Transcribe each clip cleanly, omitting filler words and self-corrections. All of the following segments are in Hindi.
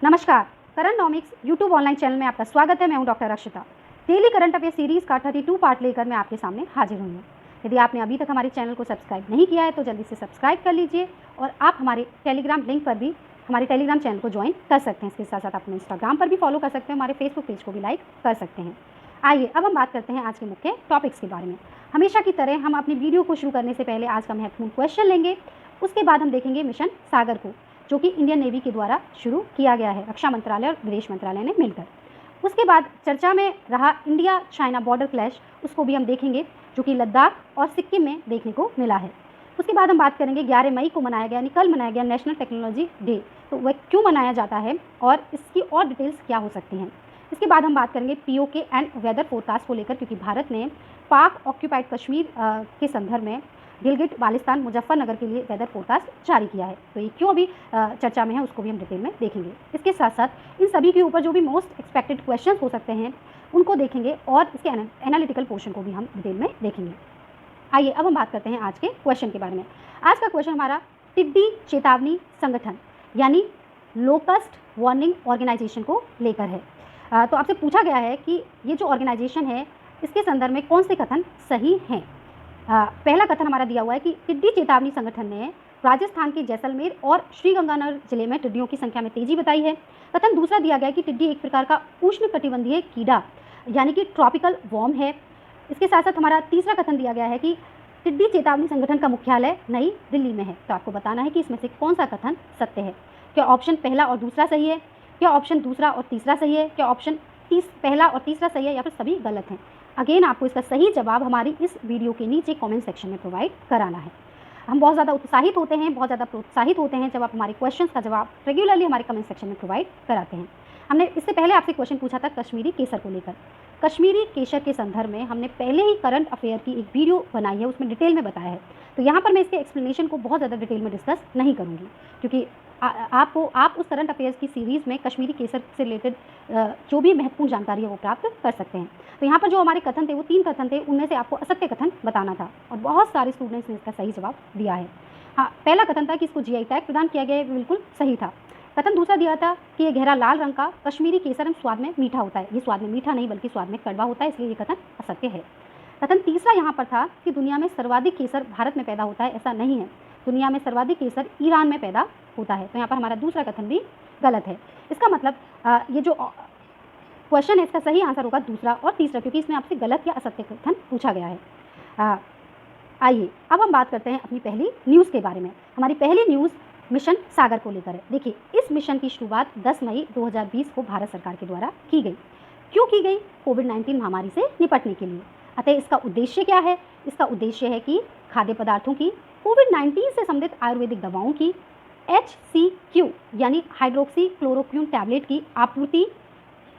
नमस्कार, करंट नॉमिक्स यूट्यूब ऑनलाइन चैनल में आपका स्वागत है। मैं हूं डॉक्टर अक्षता। डेली करंट अफेयर सीरीज़ का 32 पार्ट लेकर मैं आपके सामने हाजिर हुई हूं। यदि आपने अभी तक हमारे चैनल को सब्सक्राइब नहीं किया है तो जल्दी से सब्सक्राइब कर लीजिए और आप हमारे टेलीग्राम लिंक पर भी हमारे टेलीग्राम चैनल को ज्वाइन कर सकते हैं। इसके साथ साथ अपने इंस्टाग्राम पर भी फॉलो कर सकते हैं, हमारे फेसबुक पेज को भी लाइक कर सकते हैं। आइए अब हम बात करते हैं आज के मुख्य टॉपिक्स के बारे में। हमेशा की तरह हम अपनी वीडियो को शुरू करने से पहले आज का महत्वपूर्ण क्वेश्चन लेंगे। उसके बाद हम देखेंगे मिशन सागर को, जो कि इंडियन नेवी के द्वारा शुरू किया गया है, रक्षा मंत्रालय और विदेश मंत्रालय ने मिलकर। उसके बाद चर्चा में रहा इंडिया चाइना बॉर्डर क्लैश, उसको भी हम देखेंगे, जो कि लद्दाख और सिक्किम में देखने को मिला है। उसके बाद हम बात करेंगे 11 मई को मनाया गया, यानी कल मनाया गया नेशनल टेक्नोलॉजी डे, तो वह क्यों मनाया जाता है और इसकी और डिटेल्स क्या हो सकती हैं। इसके बाद हम बात करेंगे पीओके एंड वेदर फोरकास्ट को लेकर, क्योंकि भारत ने पाक ऑक्यूपाइड कश्मीर के संदर्भ में गिलगिट बाल्टिस्तान मुजफ्फरनगर के लिए वेदर फोरकास्ट जारी किया है। तो ये क्यों अभी चर्चा में है उसको भी हम डिटेल में देखेंगे। इसके साथ साथ इन सभी के ऊपर जो भी मोस्ट एक्सपेक्टेड क्वेश्चंस हो सकते हैं उनको देखेंगे और इसके एनालिटिकल पोर्शन को भी हम डिटेल में देखेंगे। आइए अब हम बात करते हैं आज के क्वेश्चन के बारे में। आज का क्वेश्चन हमारा टिड्डी चेतावनी संगठन यानी लोकस्ट वार्निंग ऑर्गेनाइजेशन को लेकर है। तो आपसे पूछा गया है कि ये जो ऑर्गेनाइजेशन है इसके संदर्भ में कौन से कथन सही हैं। पहला कथन हमारा दिया हुआ है कि टिड्डी चेतावनी संगठन ने राजस्थान के जैसलमेर और श्रीगंगानगर जिले में टिड्डियों की संख्या में तेजी बताई है। कथन दूसरा दिया गया है कि टिड्डी एक प्रकार का उष्णकटिबंधीय कीड़ा यानी कि ट्रॉपिकल वॉर्म है। इसके साथ साथ हमारा तीसरा कथन दिया गया है कि टिड्डी चेतावनी संगठन का मुख्यालय नई दिल्ली में है। तो आपको बताना है कि इसमें से कौन सा कथन सत्य है। क्या ऑप्शन पहला और दूसरा सही है, क्या ऑप्शन दूसरा और तीसरा सही है, क्या ऑप्शन पहला और तीसरा सही है, या फिर सभी गलत हैं। अगेन आपको इसका सही जवाब हमारी इस वीडियो के नीचे कमेंट सेक्शन में प्रोवाइड कराना है। हम बहुत ज़्यादा उत्साहित होते हैं, बहुत ज़्यादा प्रोत्साहित होते हैं जब आप हमारे क्वेश्चंस का जवाब रेगुलरली हमारे कमेंट सेक्शन में प्रोवाइड कराते हैं। हमने इससे पहले आपसे क्वेश्चन पूछा था कश्मीरी केसर को लेकर। कश्मीरी केसर के संदर्भ में हमने पहले ही करंट अफेयर की एक वीडियो बनाई है, उसमें डिटेल में बताया है। तो यहाँ पर मैं इसके एक्सप्लेनेशन को बहुत ज़्यादा डिटेल में डिस्कस नहीं करूँगी, क्योंकि आप उस करंट अफेयर्स की सीरीज़ में कश्मीरी केसर से रिलेटेड जो भी महत्वपूर्ण जानकारी है वो प्राप्त कर सकते हैं। तो यहाँ पर जो हमारे कथन थे वो 3 कथन थे, उनमें से आपको असत्य कथन बताना था और बहुत सारे स्टूडेंट्स ने इसका सही जवाब दिया है। हाँ, पहला कथन था कि इसको जीआई टैग प्रदान किया गया है, बिल्कुल सही था। कथन दूसरा दिया था कि ये गहरा लाल रंग का कश्मीरी केसर स्वाद में मीठा होता है। ये स्वाद में मीठा नहीं बल्कि स्वाद में कड़वा होता है, इसलिए ये कथन असत्य है। कथन तीसरा यहाँ पर था कि दुनिया में सर्वाधिक केसर भारत में पैदा होता है। ऐसा नहीं है, दुनिया में सर्वाधिक केसर ईरान में पैदा होता है। तो यहाँ पर हमारा दूसरा कथन भी गलत है। इसका मतलब ये जो क्वेश्चन है इसका सही आंसर होगा दूसरा और तीसरा, क्योंकि इसमें आपसे गलत या असत्य कथन पूछा गया है। आइए अब हम बात करते हैं अपनी पहली न्यूज़ के बारे में। हमारी पहली न्यूज़ मिशन सागर को लेकर है। देखिए, इस मिशन की शुरुआत 10 मई 2020 को भारत सरकार के द्वारा की गई। क्यों की गई? कोविड-19 महामारी से निपटने के लिए। अतः इसका उद्देश्य क्या है? इसका उद्देश्य है कि खाद्य पदार्थों की, कोविड-19 से संबंधित आयुर्वेदिक दवाओं की, HCQ यानी हाइड्रोक्सी क्लोरोक्विन टैबलेट की आपूर्ति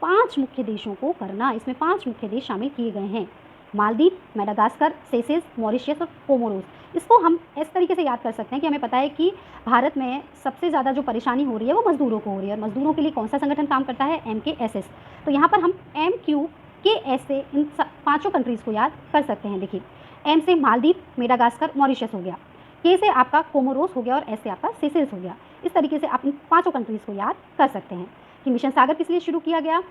5 मुख्य देशों को करना। इसमें 5 मुख्य देश शामिल किए गए हैं: मालदीव, मेडागास्कर, सेशेल्स, मॉरिशस और कोमोरोस। इसको हम इस तरीके से याद कर सकते हैं कि हमें पता है कि भारत में सबसे ज़्यादा जो परेशानी हो रही है वो मजदूरों को हो रही है, और मजदूरों के लिए कौन सा संगठन काम करता है? MKSS। तो यहाँ पर हम MQKS से इन 5 कंट्रीज़ को याद कर सकते हैं। देखिए, M से मालदीव, मेडागास्कर, मॉरिशस हो गया, K से आपका कोमोरोस हो गया और S से आपका सेशेल्स हो गया। इस तरीके से आप इन 5 कंट्रीज़ को याद कर सकते हैं कि मिशन सागर किस लिए शुरू किया गया?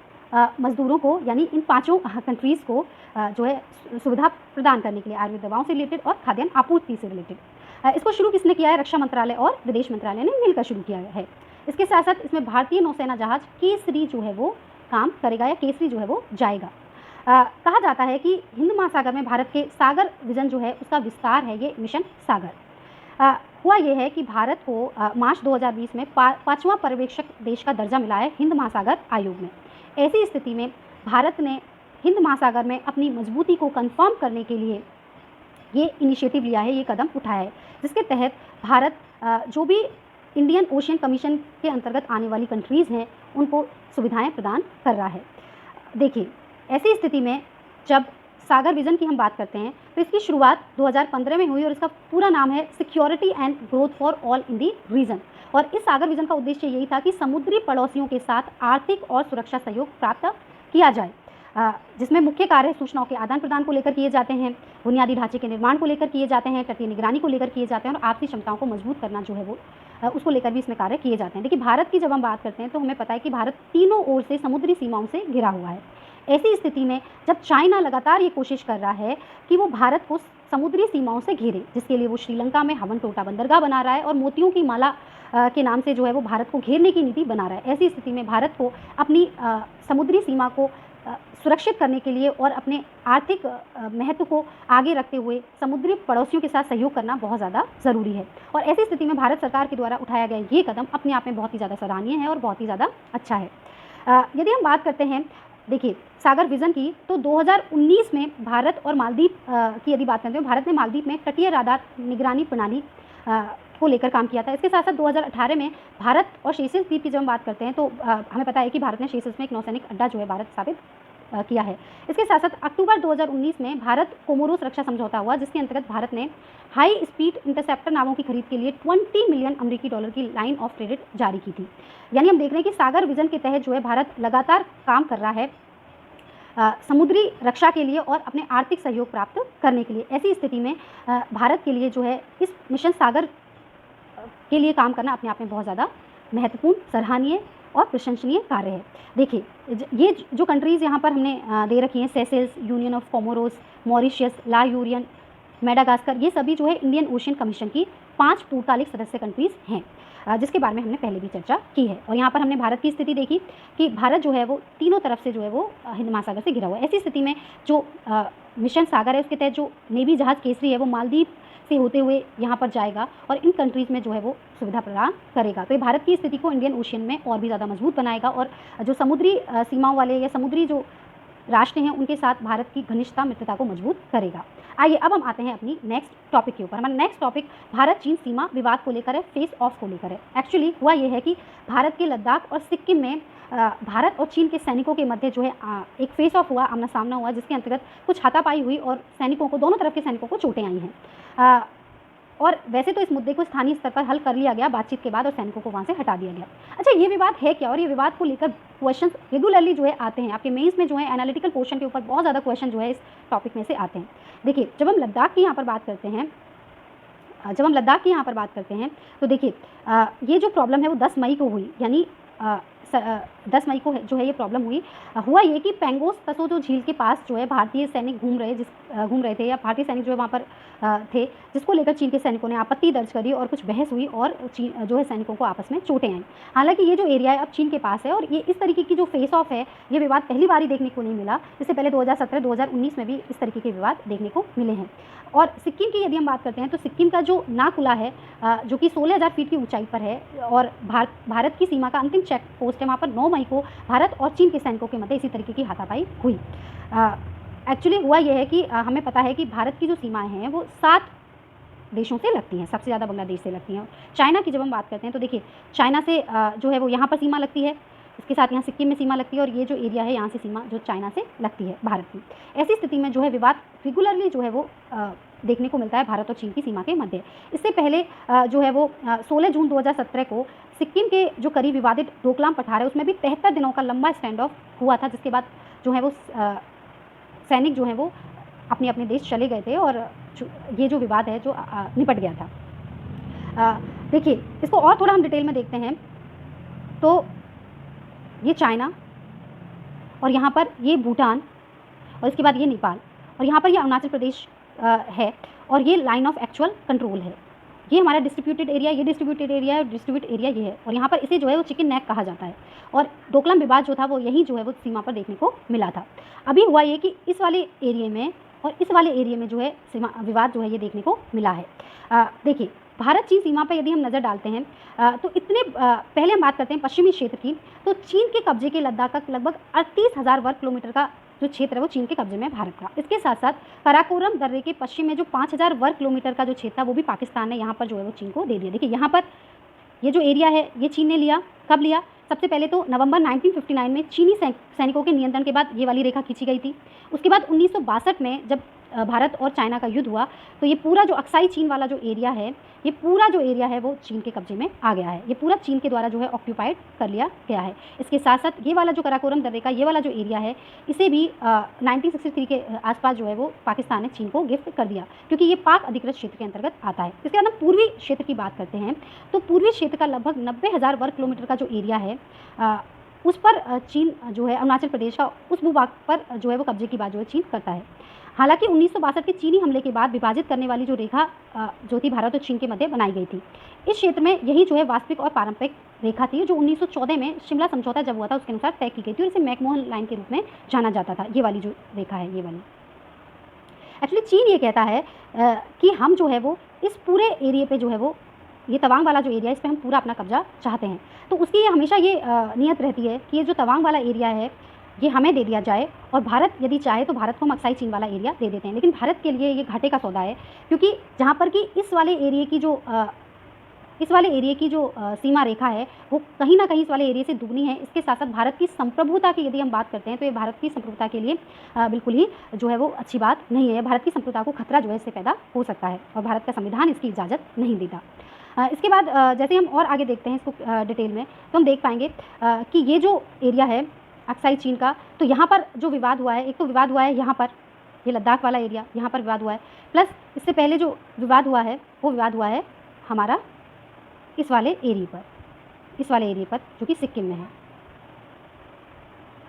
मजदूरों को, यानी इन 5 कंट्रीज़ को जो है सुविधा प्रदान करने के लिए, आयुर्वेद दवाओं से रिलेटेड और खाद्यान्न आपूर्ति से रिलेटेड। इसको शुरू किसने किया है? रक्षा मंत्रालय और विदेश मंत्रालय ने मिलकर शुरू किया है। इसके साथ साथ इसमें भारतीय नौसेना जहाज केसरी जो है वो काम करेगा, या केसरी जो है वो जाएगा। कहा जाता है कि हिंद महासागर में भारत के सागर विजन जो है उसका विस्तार है ये मिशन सागर। हुआ ये है कि भारत को मार्च 2020 में 5वां पर्यवेक्षक देश का दर्जा मिला है हिंद महासागर आयोग में। ऐसी स्थिति में भारत ने हिंद महासागर में अपनी मजबूती को कंफर्म करने के लिए ये इनिशिएटिव लिया है, ये कदम उठाया है, जिसके तहत भारत जो भी इंडियन ओशियन कमीशन के अंतर्गत आने वाली कंट्रीज़ हैं उनको सुविधाएं प्रदान कर रहा है। देखिए, ऐसी स्थिति में जब सागर विजन की हम बात करते हैं तो इसकी शुरुआत 2015 में हुई और इसका पूरा नाम है security and growth for all in the region. और इस सागर विजन का उद्देश्य यही था कि समुद्री पड़ोसियों के साथ आर्थिक और सुरक्षा सहयोग प्राप्त किया जाए। जिसमें मुख्य कार्य सूचनाओं के आदान प्रदान को लेकर किए जाते हैं, बुनियादी ढांचे के निर्माण को लेकर किए जाते हैं, तटीय निगरानी को लेकर किए जाते हैं और आपसी क्षमताओं को मजबूत करना जो है वो उसको लेकर भी इसमें कार्य किए जाते हैं। देखिए, भारत की जब हम बात करते हैं तो हमें पता है कि भारत तीनों ओर से समुद्री सीमाओं से घिरा हुआ है। ऐसी स्थिति में जब चाइना लगातार ये कोशिश कर रहा है कि वो भारत को समुद्री सीमाओं से घेरे, जिसके लिए वो श्रीलंका में हवन-टोटा बंदरगाह बना रहा है और मोतियों की माला के नाम से जो है वो भारत को घेरने की नीति बना रहा है। ऐसी स्थिति में भारत को अपनी समुद्री सीमा को सुरक्षित करने के लिए और अपने आर्थिक महत्व को आगे रखते हुए समुद्री पड़ोसियों के साथ सहयोग करना बहुत ज़्यादा ज़रूरी है। और ऐसी स्थिति में भारत सरकार के द्वारा उठाया गया ये कदम अपने आप में बहुत ही ज़्यादा सराहनीय है और बहुत ही ज़्यादा अच्छा है। यदि हम बात करते हैं, देखिए, सागर विज़न की, तो 2019 में भारत और मालदीव की यदि बात करते हैं, भारत ने मालदीव में तटीय राडार निगरानी प्रणाली को लेकर काम किया था। इसके साथ साथ 2018 में भारत और सेशल्स द्वीप की जब हम बात करते हैं तो हमें पता है कि भारत ने सेशल्स में एक नौसैनिक अड्डा जो है भारत स्थापित किया है। इसके साथ साथ अक्टूबर 2019 में भारत कोमोरोस रक्षा समझौता हुआ, जिसके अंतर्गत भारत ने हाई स्पीड इंटरसेप्टर नावों की खरीद के लिए 20 मिलियन अमेरिकी डॉलर की लाइन ऑफ क्रेडिट जारी की थी। यानी हम देख रहे हैं कि सागर विजन के तहत जो है भारत लगातार काम कर रहा है समुद्री रक्षा के लिए और अपने आर्थिक सहयोग प्राप्त करने के लिए। ऐसी स्थिति में भारत के लिए जो है इस मिशन सागर के लिए काम करना अपने आप में बहुत ज़्यादा महत्वपूर्ण, सराहनीय और प्रशंसनीय कार्य है। देखिए, ये जो कंट्रीज़ यहाँ पर हमने दे रखी हैं, Seychelles, Union of Comoros, Mauritius, La Reunion, Madagascar, ये सभी जो है इंडियन ओशियन कमीशन की 5 पूर्णकालिक सदस्य कंट्रीज़ हैं, जिसके बारे में हमने पहले भी चर्चा की है। और यहाँ पर हमने भारत की स्थिति देखी कि भारत जो है वो तीनों तरफ से जो है वो हिंद महासागर से घिरा हुआ है। ऐसी स्थिति में जो मिशन सागर है उसके तहत जो नेवी जहाज़ केसरी है वो मालदीव से होते हुए यहाँ पर जाएगा और इन कंट्रीज़ में जो है वो सुविधा प्रदान करेगा। तो ये भारत की स्थिति को इंडियन ओशियन में और भी ज़्यादा मजबूत बनाएगा और जो समुद्री सीमाओं वाले या समुद्री जो राष्ट्र हैं उनके साथ भारत की घनिष्ठता, मित्रता को मजबूत करेगा। आइए अब हम आते हैं अपनी नेक्स्ट टॉपिक के ऊपर। हमारा नेक्स्ट टॉपिक भारत चीन सीमा विवाद को लेकर है, फेस ऑफ को लेकर है। एक्चुअली हुआ ये है कि भारत के लद्दाख और सिक्किम में भारत और चीन के सैनिकों के मध्य जो है एक फेस ऑफ हुआ, आमना सामना हुआ, जिसके अंतर्गत कुछ हाथापाई हुई और सैनिकों को, दोनों तरफ के सैनिकों को चोटें आई हैं। और वैसे तो इस मुद्दे को स्थानीय स्तर पर हल कर लिया गया बातचीत के बाद और सैनिकों को वहाँ से हटा दिया गया। अच्छा, ये विवाद है क्या और ये विवाद को लेकर क्वेश्चन रेगुलरली जो है आते हैं आपके मेंस में, जो है एनालिटिकल पोर्शन के ऊपर बहुत ज़्यादा क्वेश्चन जो है इस टॉपिक में से आते हैं। देखिए, जब हम लद्दाख की यहाँ पर बात करते हैं तो देखिए ये जो प्रॉब्लम है वो 10 मई को हुई, यानी 10 मई को जो है ये प्रॉब्लम हुई। हुआ ये कि पेंगोस तसो जो झील के पास जो है भारतीय सैनिक घूम रहे थे या भारतीय सैनिक जो है वहाँ पर थे, जिसको लेकर चीन के सैनिकों ने आपत्ति दर्ज करी और कुछ बहस हुई और चीन जो है सैनिकों को आपस में चोटें आई। हालांकि ये जो एरिया है अब चीन के पास है और ये इस तरीके की जो फेस ऑफ है, ये विवाद पहली बार ही देखने को नहीं मिला। इससे पहले 2017-2019 में भी इस तरीके के विवाद देखने को मिले हैं। और सिक्किम की यदि हम बात करते हैं तो सिक्किम का जो नाकुला है जो कि 16,000 फीट की ऊंचाई पर है और भारत की सीमा का अंतिम चेक पोस्ट है, वहाँ पर 9 मई को भारत और चीन के सैनिकों के मध्य इसी तरीके की हाथापाई हुई। एक्चुअली हुआ यह है कि हमें पता है कि भारत की जो सीमाएं हैं वो 7 देशों से लगती हैं, सबसे ज़्यादा बांग्लादेश से लगती हैं। चाइना की जब हम बात करते हैं तो देखिए, चाइना से जो है वो यहाँ पर सीमा लगती है, इसके साथ यहाँ सिक्किम में सीमा लगती है और ये जो एरिया है यहाँ से सीमा जो चाइना से लगती है भारत की। ऐसी स्थिति में जो है विवाद रेगुलरली जो है वो देखने को मिलता है भारत और चीन की सीमा के मध्य। इससे पहले जो है वो 16 जून 2017 को सिक्किम के जो करीब विवादित डोकलाम पठार है उसमें भी 73 दिनों का लंबा स्टैंड ऑफ हुआ था, जिसके बाद जो है वो सैनिक जो हैं वो अपने अपने देश चले गए थे और ये जो विवाद है जो निपट गया था। देखिए, इसको और थोड़ा हम डिटेल में देखते हैं तो ये चाइना और यहाँ पर ये भूटान और इसके बाद ये नेपाल और यहाँ पर ये अरुणाचल प्रदेश है और ये लाइन ऑफ एक्चुअल कंट्रोल है। ये हमारा डिस्ट्रीब्यूटेड एरिया, ये डिस्ट्रीब्यूटेड एरिया है, डिस्ट्रीब्यूट एरिया ये है और यहाँ पर इसे जो है वो चिकन नेक कहा जाता है और डोकलाम विवाद जो था वो यही जो है वो सीमा पर देखने को मिला था। अभी हुआ ये कि इस वाले एरिया में और इस वाले एरिया में जो है सीमा विवाद जो है ये देखने को मिला है। देखिए, भारत चीन सीमा पर यदि हम नज़र डालते हैं तो इतने पहले हम बात करते हैं पश्चिमी क्षेत्र की, तो चीन के कब्जे के लद्दाख का लगभग 38,000 वर्ग किलोमीटर का जो क्षेत्र है वो चीन के कब्जे में है भारत का। इसके साथ साथ काराकोरम दर्रे के पश्चिम में जो 5,000 वर्ग किलोमीटर का जो क्षेत्र था वो भी पाकिस्तान ने यहाँ पर जो है वो चीन को दे दिया। देखिए, यहाँ पर ये जो एरिया है ये चीन ने लिया। कब लिया? सबसे पहले तो नवंबर 1959 में चीनी सैनिकों के नियंत्रण के बाद ये वाली रेखा खींची गई थी। उसके बाद 1962 में जब भारत और चाइना का युद्ध हुआ तो ये पूरा जो अक्साई चीन वाला जो एरिया है, ये पूरा जो एरिया है वो चीन के कब्जे में आ गया है। ये पूरा चीन के द्वारा जो है ऑक्यूपाइड कर लिया गया है। इसके साथ साथ ये वाला जो कराकोरम दर्रे का ये वाला जो एरिया है, इसे भी 1963 के आसपास जो है वो पाकिस्तान ने चीन को गिफ्ट कर दिया, क्योंकि ये पाक अधिकृत क्षेत्र के अंतर्गत आता है। इसके बाद हम पूर्वी क्षेत्र की बात करते हैं, तो पूर्वी क्षेत्र का लगभग 90,000 वर्ग किलोमीटर का जो एरिया है, उस पर चीन जो है अरुणाचल प्रदेश का उस भूभाग पर जो है वो कब्जे की बात जो है चीन करता है। हालांकि 1962 के चीनी हमले के बाद विभाजित करने वाली जो रेखा जो थी भारत और चीन के मध्य बनाई गई थी, इस क्षेत्र में यही जो है वास्तविक और पारंपरिक रेखा थी, जो 1914 में शिमला समझौता जब हुआ था उसके अनुसार तय की गई थी और इसे मैकमोहन लाइन के रूप में जाना जाता था। ये वाली जो रेखा है, ये वाली एक्चुअली चीन ये कहता है कि हम जो है वो इस पूरे एरिया पे जो है वो ये तवांग वाला जो एरिया है इस पर हम पूरा अपना कब्जा चाहते हैं। तो उसकी ये हमेशा ये नीयत रहती है कि ये जो तवांग वाला एरिया है ये हमें दे दिया जाए, और भारत यदि चाहे तो भारत को हम अक्साई चीन वाला एरिया दे देते हैं। लेकिन भारत के लिए ये घाटे का सौदा है, क्योंकि जहाँ पर कि इस वाले एरिया की जो सीमा रेखा है वो कहीं ना कहीं इस वाले एरिया से दुगनी है। इसके साथ साथ भारत की संप्रभुता की यदि हम बात करते हैं तो ये भारत की संप्रभुता के लिए बिल्कुल ही जो है वो अच्छी बात नहीं है। भारत की संप्रभुता को खतरा जो है इससे पैदा हो सकता है, और भारत का संविधान इसकी इजाज़त नहीं देता। इसके बाद जैसे हम और आगे देखते हैं इसको डिटेल में, तो हम देख पाएंगे कि ये जो एरिया है अक्साई चीन का, तो यहाँ पर जो विवाद हुआ है, एक तो विवाद हुआ है यहाँ पर, ये लद्दाख वाला एरिया, यहाँ पर विवाद हुआ है, प्लस इससे पहले जो विवाद हुआ है वो विवाद हुआ है हमारा इस वाले एरिया पर जो कि सिक्किम में है,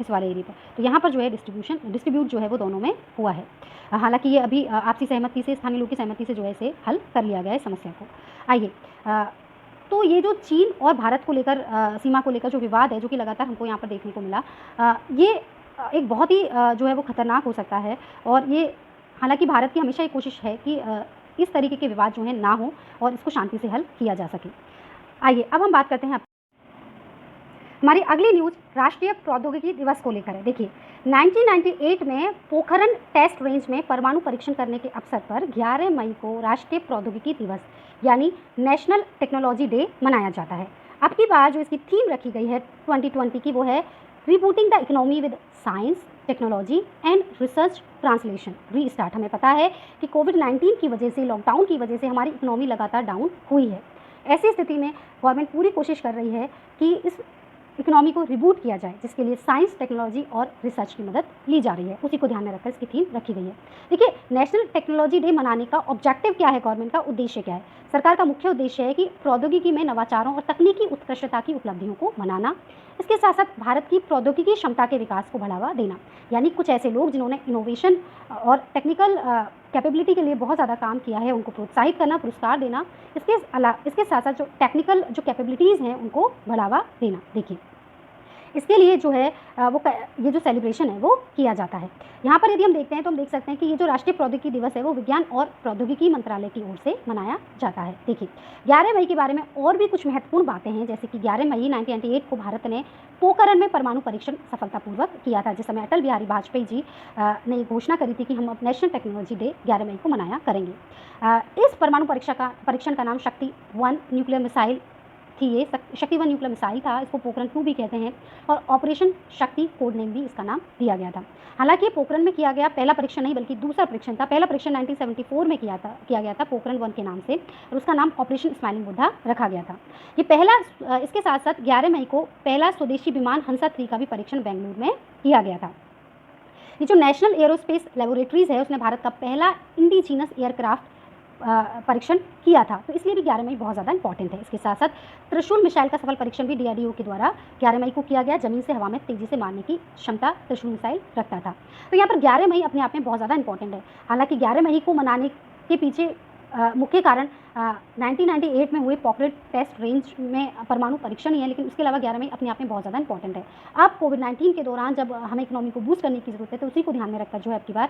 इस वाले एरिया पर। तो यहाँ पर जो है डिस्ट्रीब्यूट जो है वो दोनों में हुआ है। हालांकि ये अभी आपसी सहमति से, स्थानीय लोगों की सहमति से जो है इसे हल कर लिया गया है समस्या को। आइए, तो ये जो चीन और भारत को लेकर सीमा को लेकर जो विवाद है, जो कि लगातार हमको यहाँ पर देखने को मिला, ये एक बहुत ही जो है वो खतरनाक हो सकता है। और ये हालांकि भारत की हमेशा ये कोशिश है कि इस तरीके के विवाद जो है ना हो और इसको शांति से हल किया जा सके। आइए अब हम बात करते हैं हमारी अगली न्यूज़ राष्ट्रीय प्रौद्योगिकी दिवस को लेकर है। देखिए 1998 में पोखरण टेस्ट रेंज में परमाणु परीक्षण करने के अवसर पर 11 मई को राष्ट्रीय प्रौद्योगिकी दिवस यानी नेशनल टेक्नोलॉजी डे मनाया जाता है। अब की बार जो इसकी थीम रखी गई है 2020 की, वो है rebooting the economy with science technology and research translation restart. हमें पता है कि कोविड-19 की वजह से, लॉकडाउन की वजह से हमारी इकोनॉमी लगातार डाउन हुई है। ऐसी स्थिति में गवर्नमेंट पूरी कोशिश कर रही है कि इस इकोनॉमी को रिबूट किया जाए, जिसके लिए साइंस टेक्नोलॉजी और रिसर्च की मदद ली जा रही है। उसी को ध्यान में रखकर इसकी थीम रखी गई है। देखिए नेशनल टेक्नोलॉजी डे मनाने का ऑब्जेक्टिव क्या है, गवर्नमेंट का उद्देश्य क्या है? सरकार का मुख्य उद्देश्य है कि प्रौद्योगिकी में नवाचारों और तकनीकी उत्कृष्टता की उपलब्धियों को मनाना, इसके साथ साथ भारत की प्रौद्योगिकी क्षमता के विकास को बढ़ावा देना। यानी कुछ ऐसे लोग जिन्होंने इनोवेशन और टेक्निकल कैपेबिलिटी के लिए बहुत ज़्यादा काम किया है उनको प्रोत्साहित करना, पुरस्कार देना। इसके साथ साथ जो टेक्निकल जो कैपेबिलिटीज़ हैं उनको बढ़ावा देना। देखिए इसके लिए जो है ये जो सेलिब्रेशन है वो किया जाता है। यहाँ पर यदि हम देखते हैं तो हम देख सकते हैं कि ये जो राष्ट्रीय प्रौद्योगिकी दिवस है वो विज्ञान और प्रौद्योगिकी मंत्रालय की ओर से मनाया जाता है। देखिए 11 मई के बारे में और भी कुछ महत्वपूर्ण बातें हैं, जैसे कि 11 मई 1998 को भारत ने पोखरण में परमाणु परीक्षण सफलतापूर्वक किया था, जिस समय अटल बिहारी वाजपेयी जी ने घोषणा करी थी कि हम अब नेशनल टेक्नोलॉजी डे 11 मई को मनाया करेंगे। इस परमाणु परीक्षण का नाम शक्ति 1 न्यूक्लियर मिसाइल थी। ये शक्ति 1 न्यूक्लियर मिसाइल था, इसको पोखरण 2 भी कहते हैं, और ऑपरेशन शक्ति कोड नेम भी इसका नाम दिया गया था। हालांकि पोखरण में किया गया पहला परीक्षण नहीं बल्कि दूसरा परीक्षण था। पहला परीक्षण 1974 में किया गया था पोखरण 1 के नाम से, और उसका नाम ऑपरेशन स्माइलिंग बुद्धा रखा गया था। ये पहला, इसके साथ साथ 11 मई को पहला स्वदेशी विमान हंसा 3 का भी परीक्षण बेंगलुरु में किया गया था। ये जो नेशनल एरोस्पेस लेबोरेटरीज है उसने भारत का पहला इंडिजीनस एयरक्राफ्ट परीक्षण किया था, तो इसलिए भी 11 मई बहुत ज़्यादा इंपॉर्टेंट है। इसके साथ साथ त्रिशूल मिसाइल का सफल परीक्षण भी DRDO के द्वारा 11 मई को किया गया। ज़मीन से हवा में तेज़ी से मारने की क्षमता त्रिशूल मिसाइल रखता था। तो यहाँ पर 11 मई अपने आप में बहुत ज़्यादा इंपॉर्टेंट है। हालांकि 11 मई को मनाने के पीछे मुख्य कारण 1998 में हुए पोखरण टेस्ट रेंज में परमाणु परीक्षण ही है, लेकिन उसके अलावा 11 मई अपने आप में बहुत ज़्यादा इंपॉर्टेंट है। अब कोविड-19 के दौरान जब हमें इकोनॉमी को बूस्ट करने की ज़रूरत है, तो उसी को ध्यान में रखकर जो है अब की बार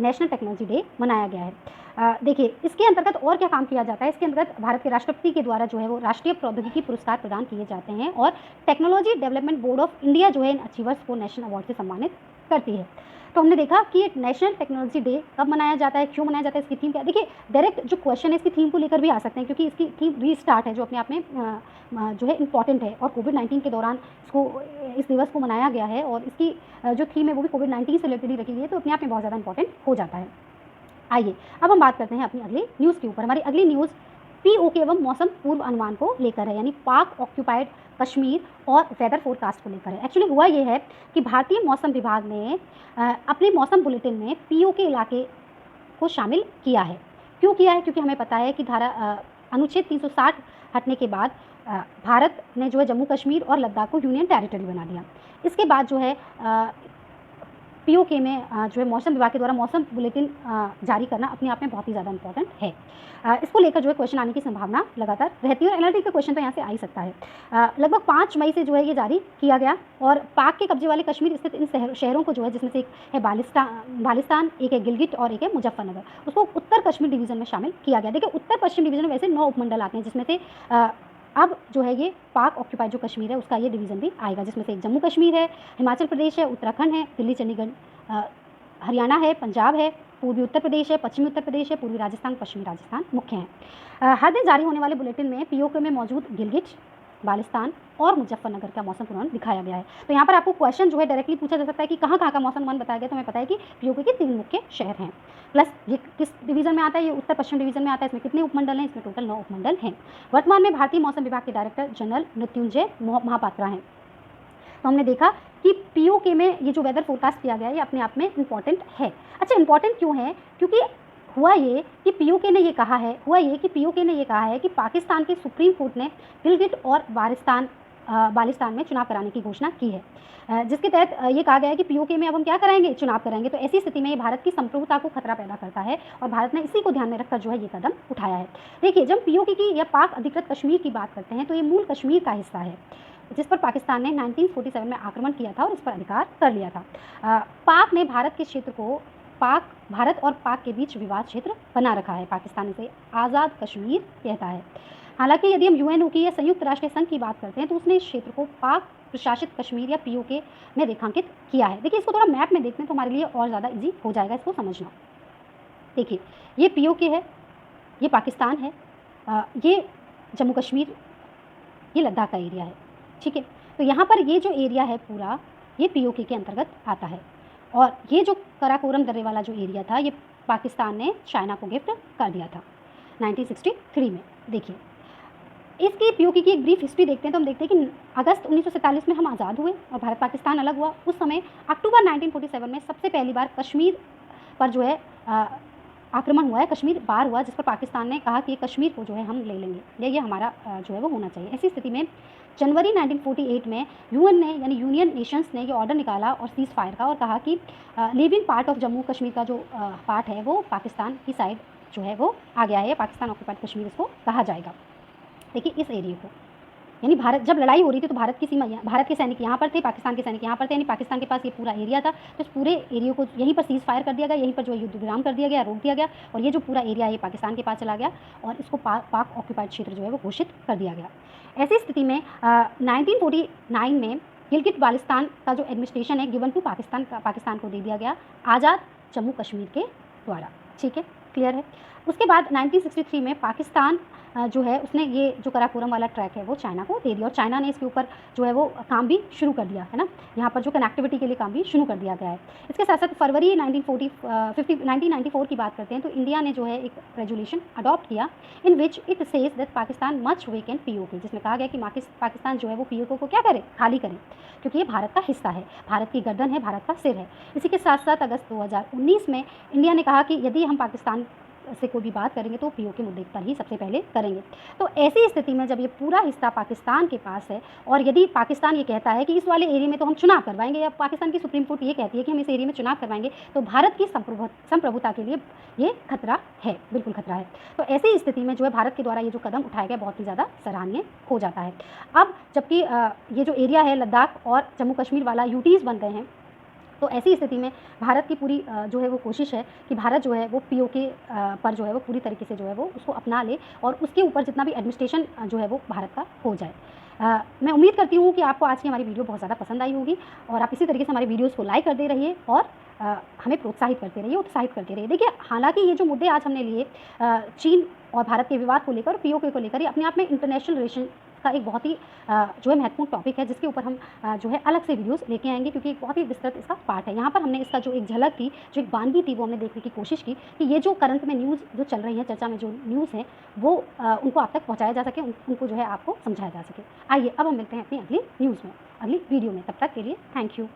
नेशनल टेक्नोलॉजी डे मनाया गया है। देखिए इसके अंतर्गत और क्या काम किया जाता है, इसके अंतर्गत भारत के राष्ट्रपति के द्वारा जो है वो राष्ट्रीय प्रौद्योगिकी पुरस्कार प्रदान किए जाते हैं, और technology development board of India जो है इन अचीवर्स को नेशनल अवार्ड से सम्मानित करती है। तो हमने देखा कि एक नेशनल टेक्नोलॉजी डे कब मनाया जाता है, क्यों मनाया जाता है, इसकी थीम क्या है। देखिए डायरेक्ट जो क्वेश्चन है इसकी थीम को लेकर भी आ सकते हैं, क्योंकि इसकी थीम रीस्टार्ट है जो अपने आप में जो है इंपॉर्टेंट है, और कोविड-19 के दौरान इस दिवस को मनाया गया है, और इसकी जो थीम है वो भी कोविड-19 से रिलेटेड ही रखी गई है, तो अपने आप में बहुत ज़्यादा इंपॉर्टेंट हो जाता है। आइए अब हम बात करते हैं अपनी अगली न्यूज़ के ऊपर। हमारी अगली न्यूज़ पीओके एवं मौसम पूर्व अनुमान को लेकर है, यानी पाक ऑक्यूपाइड कश्मीर और वेदर फोरकास्ट को लेकर है। एक्चुअली हुआ ये है कि भारतीय मौसम विभाग ने अपने मौसम बुलेटिन में पीओके इलाके को शामिल किया है। क्यों किया है? क्योंकि हमें पता है कि अनुच्छेद 360 हटने के बाद भारत ने जो है जम्मू कश्मीर और लद्दाख को यूनियन टेरिटरी बना दिया। इसके बाद जो है पीओके में जो है मौसम विभाग के द्वारा मौसम बुलेटिन जारी करना अपने आप में बहुत ही ज़्यादा इंपॉर्टेंट है। इसको लेकर जो है क्वेश्चन आने की संभावना लगातार रहती है और एनएलटी का क्वेश्चन तो यहाँ से आ ही सकता है। लगभग 5 मई से जो है ये जारी किया गया और पाक के कब्जे वाले कश्मीर स्थित इन शहरों को जो है, जिसमें से एक है बालिस्तान, एक है गिलगिट और एक है मुजफ्फरनगर, उसको उत्तर कश्मीर डिवीज़न में शामिल किया गया। देखिए उत्तर पश्चिम डिवीज़न में वैसे 9 उपमंडल आते हैं, जिसमें से अब जो है ये पाक ऑक्यूपाइड जो कश्मीर है उसका ये डिवीज़न भी आएगा, जिसमें से एक जम्मू कश्मीर है, हिमाचल प्रदेश है, उत्तराखंड है, दिल्ली चंडीगढ़ हरियाणा है, पंजाब है, पूर्वी उत्तर प्रदेश है, पश्चिमी उत्तर प्रदेश है, पूर्वी राजस्थान, पश्चिमी राजस्थान मुख्य हैं। हर दिन जारी होने वाले बुलेटिन में पीओके में मौजूद गिलगिट, बालिस्तान और मुजफ्फरनगर का मौसम पूर्वानुमान दिखाया गया है। तो यहाँ पर आपको क्वेश्चन जो है डायरेक्टली पूछा जा सकता है कि कहाँ कहाँ का मौसम पूर्वानुमान बताया गया। तो हमें पता है कि पीओके के 3 मुख्य शहर हैं, प्लस ये किस डिवीज़न में आता है, ये उत्तर पश्चिम डिवीज़न में आता है। इसमें कितने उपमंडल हैं? इसमें टोटल 9 उपमंडल हैं। वर्तमान में भारतीय मौसम विभाग के डायरेक्टर जनरल मृत्युंजय महापात्रा हैं। तो हमने देखा कि पीओके में ये जो वेदर फोरकास्ट किया गया है ये अपने आप में इम्पॉर्टेंट है। अच्छा, इम्पॉर्टेंट क्यों है? क्योंकि हुआ ये कि पीओके ने ये कहा है कि पाकिस्तान के सुप्रीम कोर्ट ने गिलगिट और बालिस्तान में चुनाव कराने की घोषणा की है, जिसके तहत ये कहा गया है कि पीओके में अब हम क्या कराएंगे? चुनाव कराएंगे। तो ऐसी स्थिति में ये भारत की संप्रभुता को खतरा पैदा करता है और भारत ने इसी को ध्यान में रखकर जो है ये कदम उठाया है। देखिए, जब पीओके की या पाक अधिकृत कश्मीर की बात करते हैं तो ये मूल कश्मीर का हिस्सा है, जिस पर पाकिस्तान ने 1947 में आक्रमण किया था और इस पर अधिकार कर लिया था। पाक ने भारत के क्षेत्र को भारत और पाक के बीच विवाद क्षेत्र बना रखा है। पाकिस्तान इसे आज़ाद कश्मीर कहता है। हालांकि यदि हम यूएनओ की या संयुक्त राष्ट्र संघ की बात करते हैं तो उसने इस क्षेत्र को पाक प्रशासित कश्मीर या पीओके में रेखांकित किया है। देखिए, इसको थोड़ा मैप में देखते हैं तो हमारे लिए और ज़्यादा ईजी हो जाएगा इसको समझना। देखिए, ये पीओके है, ये पाकिस्तान है, ये जम्मू कश्मीर, ये लद्दाख का एरिया है, ठीक है। तो यहाँ पर ये जो एरिया है पूरा ये पीओके के अंतर्गत आता है और ये जो कराकोरम दर्रे वाला जो एरिया था ये पाकिस्तान ने चाइना को गिफ्ट कर दिया था 1963 में। देखिए, इसकी पीओके की एक ब्रीफ हिस्ट्री देखते हैं तो हम देखते हैं कि अगस्त 1947 में हम आज़ाद हुए और भारत पाकिस्तान अलग हुआ। उस समय अक्टूबर 1947 में सबसे पहली बार कश्मीर पर जो है आक्रमण हुआ है, कश्मीर बार हुआ, जिस पर पाकिस्तान ने कहा कि कश्मीर को जो है हम ले लेंगे या ये हमारा जो है वो होना चाहिए। ऐसी स्थिति में जनवरी 1948 में यूएन ने यानी यूनियन नेशंस ने ये ऑर्डर निकाला और सीज़ फायर का और कहा कि living part of Jammu Kashmir का जो पार्ट है वो पाकिस्तान की साइड जो है वो आ गया है, पाकिस्तान ऑक्यूपाइड कश्मीर इसको कहा जाएगा। देखिए, इस एरिया को यानी भारत जब लड़ाई हो रही थी तो भारत की सीमा भारत के सैनिक यहाँ पर थे, पाकिस्तान के सैनिक यहाँ पर थे, यानी पाकिस्तान के पास ये पूरा एरिया था। तो इस पूरे एरिया को यहीं पर सीज़ फायर कर दिया गया, यहीं पर जो युद्ध विराम कर दिया गया, रोक दिया गया और ये जो पूरा एरिया है ये पाकिस्तान के पास चला गया और इसको पाक ऑक्यूपाइड क्षेत्र जो है वो घोषित कर दिया गया। ऐसी स्थिति में 1949 में गिलगिट बाल्टिस्तान का जो एडमिनिस्ट्रेशन है गिवन टू पाकिस्तान को दे दिया गया आज़ाद जम्मू कश्मीर के द्वारा। ठीक है, क्लियर है। उसके बाद 1963 में पाकिस्तान जो है उसने ये जो कराकोरम वाला ट्रैक है वो चाइना को दे दिया और चाइना ने इसके ऊपर जो है वो काम भी शुरू कर दिया है ना, यहाँ पर जो कनेक्टिविटी के लिए काम भी शुरू कर दिया गया है। इसके साथ साथ फरवरी 1994 की बात करते हैं तो इंडिया ने जो है एक रेजुलेशन अडॉप्ट किया in which it says that Pakistan must vacate POK, जिसमें कहा गया कि पाकिस्तान जो है वो पीओके को क्या करे, खाली करे, क्योंकि ये भारत का हिस्सा है, भारत की गर्दन है, भारत का सिर है। इसी के साथ साथ अगस्त 2019 में इंडिया ने कहा कि यदि हम पाकिस्तान से कोई भी बात करेंगे तो पीओके मुद्दे पर ही सबसे पहले करेंगे। तो ऐसी स्थिति में जब ये पूरा हिस्सा पाकिस्तान के पास है और यदि पाकिस्तान ये कहता है कि इस वाले एरिया में तो हम चुनाव करवाएंगे या पाकिस्तान की सुप्रीम कोर्ट ये कहती है कि हम इस एरिया में चुनाव करवाएंगे, तो भारत की संप्रभुता के लिए ये खतरा है, बिल्कुल खतरा है। तो ऐसी स्थिति में जो है भारत के द्वारा ये जो कदम उठाया गया बहुत ही ज़्यादा सराहनीय हो जाता है। अब जबकि ये जो एरिया है लद्दाख और जम्मू कश्मीर वाला यूटीज़ बन गए हैं, तो ऐसी स्थिति में भारत की पूरी जो है वो कोशिश है कि भारत जो है वो पीओके पर जो है वो पूरी तरीके से जो है वो उसको अपना ले और उसके ऊपर जितना भी एडमिनिस्ट्रेशन जो है वो भारत का हो जाए। मैं उम्मीद करती हूँ कि आपको आज की हमारी वीडियो बहुत ज़्यादा पसंद आई होगी और आप इसी तरीके से हमारी वीडियोज़ को लाइक करते रहिए और हमें प्रोत्साहित करते रहिए, उत्साहित करते रहिए। देखिए, हालांकि ये जो मुद्दे आज हमने लिए चीन और भारत के विवाद को लेकर, पीओके को लेकर, ये अपने आप में इंटरनेशनल रिलेशन का एक बहुत ही जो है महत्वपूर्ण टॉपिक है, जिसके ऊपर हम जो है अलग से वीडियोज़ लेके आएँगे, क्योंकि एक बहुत ही विस्तृत इसका पार्ट है। यहाँ पर हमने इसका जो एक झलक थी, जो एक बानगी थी, वो हमने देखने की कोशिश की कि ये जो करंट में न्यूज़ जो चल रही है, चर्चा में जो न्यूज़ है, वो उनको आप तक पहुँचाया जा सके, उनको जो है आपको समझाया जा सके। आइए अब हम मिलते हैं अपनी अगली न्यूज़ में, अगली वीडियो में। तब तक के लिए थैंक यू।